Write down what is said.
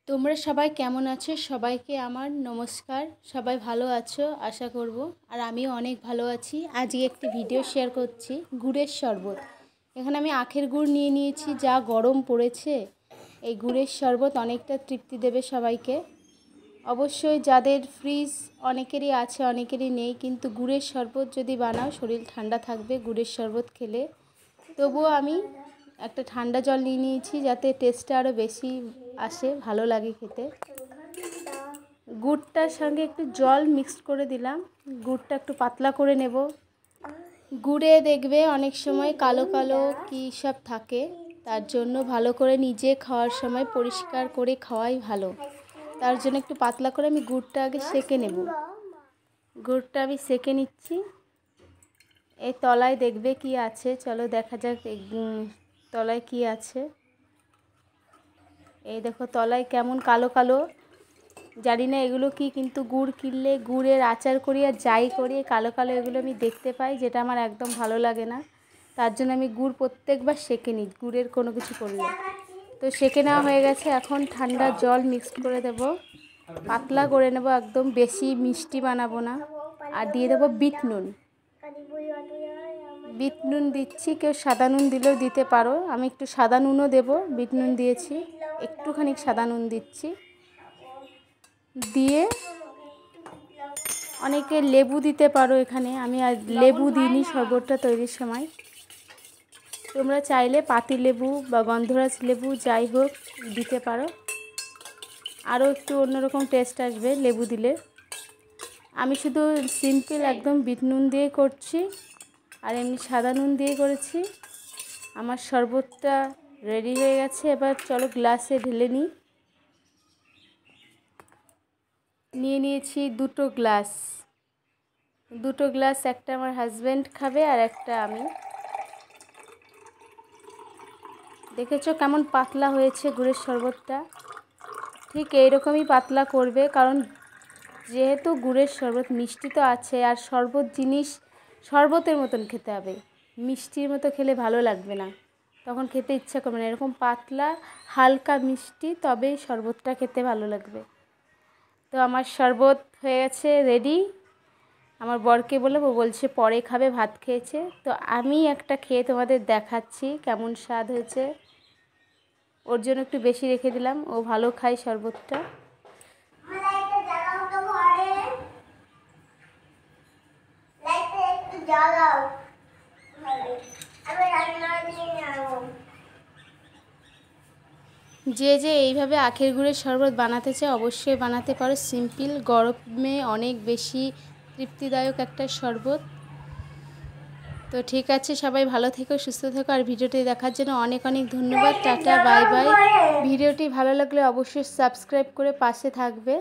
তোমরা সবাই কেমন আছো? সবাইকে আমার নমস্কার। সবাই ভালো আছো আশা করব। আর আমিও অনেক ভালো আছি। আজকে একটি ভিডিও শেয়ার করছি গুড়ের শরবত। এখানে আমি আখের গুড় নিয়ে নিয়েছি। যা গরম পড়েছে, এই গুড়ের শরবত অনেকটা তৃপ্তি দেবে সবাইকে। অবশ্যই যাদের ফ্রিজ অনেকেরই আছে, অনেকেরই নেই, কিন্তু গুড়ের শরবত যদি বানাও শরীর ঠান্ডা থাকবে গুড়ের শরবত খেলে। তবুও আমি একটা ঠান্ডা জল নিয়ে নিয়েছি যাতে টেস্টটা আরও বেশি আসে, ভালো লাগে খেতে। গুড়টার সঙ্গে একটু জল মিক্সড করে দিলাম। গুড়টা একটু পাতলা করে নেব। গুড়ে দেখবে অনেক সময় কালো কালো কী সব থাকে, তার জন্য ভালো করে নিজে খাওয়ার সময় পরিষ্কার করে খাওয়াই ভালো। তার জন্য একটু পাতলা করে আমি গুড়টা আগে সেঁকে নেব। গুড়টা আমি সেঁকে নিচ্ছি। এই তলায় দেখবে কি আছে, চলো দেখা যাক তলায় কি আছে। এই দেখো তলায় কেমন কালো কালো, জানি না এগুলো কি, কিন্তু গুড় কিনলে গুড়ের আচার করি আর যাই করি কালো কালো এগুলো আমি দেখতে পাই, যেটা আমার একদম ভালো লাগে না। তার জন্য আমি গুড় প্রত্যেকবার সেঁকে নিই গুড়ের কোনো কিছু করলে। তো সেঁকে নেওয়া হয়ে গেছে। এখন ঠান্ডা জল মিক্সড করে দেব, পাতলা করে নেব, একদম বেশি মিষ্টি বানাবো না। আর দিয়ে দেবো বিট নুন। বিট নুন দিচ্ছি, কেউ সাদা নুন দিলেও দিতে পারো। আমি একটু সাদা নুনও দেবো, বিট নুন দিয়েছি, একটুখানি সাদা নুন দিচ্ছি। দিয়ে অনেকে লেবু দিতে পারো এখানে, আমি আর লেবু দিইনি শরবতটা তৈরির সময়। তোমরা চাইলে পাতি লেবু বা গন্ধরাজ লেবু যাই হোক দিতে পারো, আরও একটু অন্যরকম টেস্ট আসবে লেবু দিলে। আমি শুধু সিম্পল একদম বিট নুন দিয়ে করছি, আর এমনি সাদা নুন দিয়ে করেছি। আমার শরবতটা রেডি হয়ে গেছে। এবার চলো গ্লাসে ঢেলে নিই। নিয়ে নিয়েছি দুটো গ্লাস, একটা আমার হাজব্যান্ড খাবে আর একটা আমি। দেখেছো কেমন পাতলা হয়েছে গুড়ের শরবতটা? ঠিক এইরকমই পাতলা করবে, কারণ যেহেতু গুড়ের শরবত মিষ্টি তো আছে, আর শরবত জিনিস শরবতের মতন খেতে হবে, মিষ্টির মতো খেলে ভালো লাগবে না, তখন খেতে ইচ্ছা করবে না। এরকম পাতলা হালকা মিষ্টি, তবেই শরবতটা খেতে ভালো লাগবে। তো আমার শরবত হয়ে গেছে রেডি। আমার বরকে বললাম, ও বলছে পরে খাবে, ভাত খেয়েছে। তো আমি একটা খেয়ে তোমাদের দেখাচ্ছি কেমন স্বাদ হয়েছে। ওর জন্য একটু বেশি রেখে দিলাম, ও ভালো খায় শরবতটা। যে যে এইভাবে আখের গুড়ের শরবত বানাতে চায় অবশ্যই বানাতে পারো। সিম্পল, গরমে অনেক বেশি তৃপ্তিদায়ক একটা শরবত। তো ঠিক আছে, সবাই ভালো থেকো, সুস্থ থেকো। আর ভিডিওটি দেখার জন্য অনেক অনেক ধন্যবাদ। Tata, bye bye. ভিডিওটি ভালো লাগলে অবশ্যই সাবস্ক্রাইব করে পাশে থাকবে।